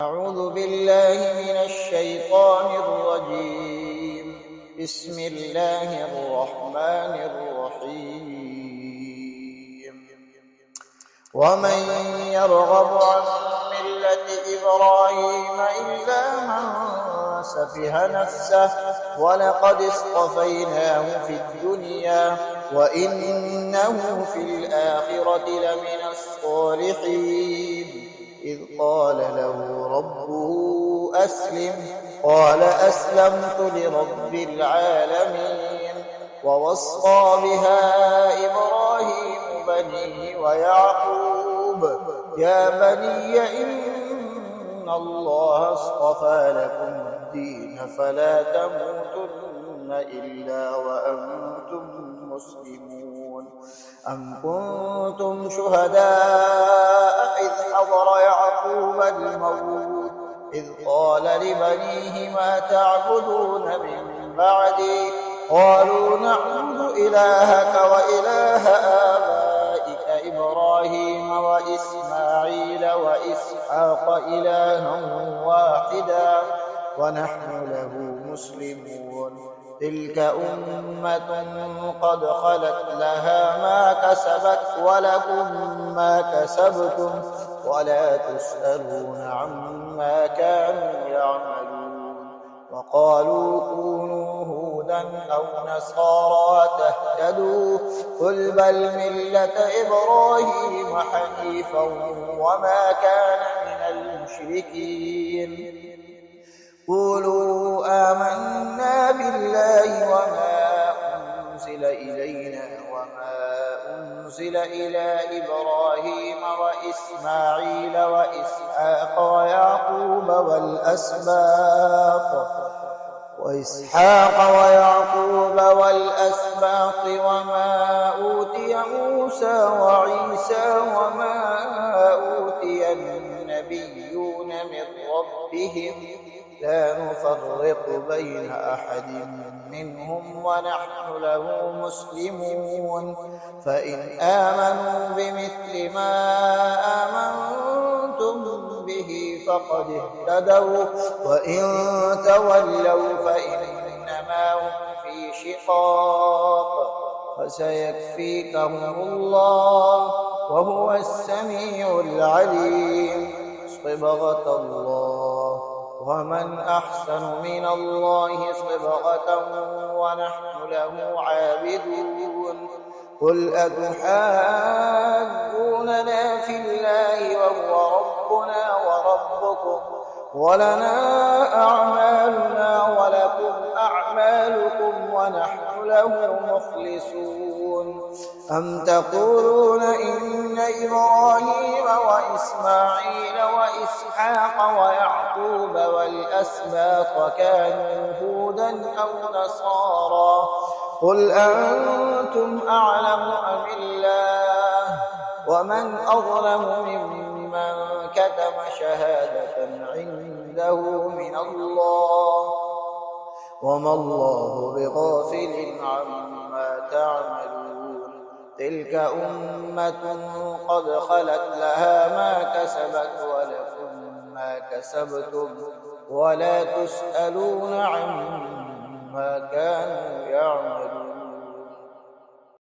أعوذ بالله من الشيطان الرجيم. بسم الله الرحمن الرحيم. ومن يرغب عن ملة إبراهيم إلا من سفه نفسه ولقد اصطفيناه في الدنيا وإنه في الآخرة لمن الصالحين. إذ قال له ربه أسلم قال أسلمت لرب العالمين. ووصى بها إبراهيم بنيه ويعقوب يا بني إن الله اصطفى لكم الدين فلا تموتن إلا وأنتم مسلمون. أم كنتم شهداء إذ حضر يعقوب الموت إذ قال لبنيه ما تعبدون من بعدي قالوا نعبد إلهك وإله آبائك إبراهيم وإسماعيل وإسحاق إلها واحدا ونحن له مسلمون. تلك أمة قد خلت لها ما كسبت ولكم ما كسبتم ولا تسألون عما كانوا يعملون. وقالوا كونوا هودا أو نصارى تهتدوا قل بل ملة إبراهيم حنيفا وما كان من المشركين. قولوا آمنا بالله وما أنزل إلينا وما أنزل إلى إبراهيم وإسماعيل وإسحاق ويعقوب والأسباط وما أوتي موسى وعيسى وما أوتي النبيون من ربهم لا نفرق بين أحد منهم ونحن له مسلمون. فإن آمنوا بمثل ما آمنتم به فقد اهتدوا وإن تولوا فإنما هم في شقاق فسيكفيكهم الله وهو السميع العليم. صبغة الله ومن أحسن من الله صبغة ونحن له عابدون. قل أتحاجوننا في الله وهو ربنا وربكم ولنا أعمالنا ولكم أعمالكم ونحن له مخلصون. أم تقولون إن إبراهيم وإسماعيل وإسحاق ويعقوب والأسباط كانوا هودا أو نصارى قل أنتم أعلم أم الله ومن أظلم ممن كتم شهادة عنده من الله وما الله بغافل عما تعملون. تلك أمة قد خلت لها ما كسبت ولكم ما كسبتم ولا تسألون عما كانوا يعملون.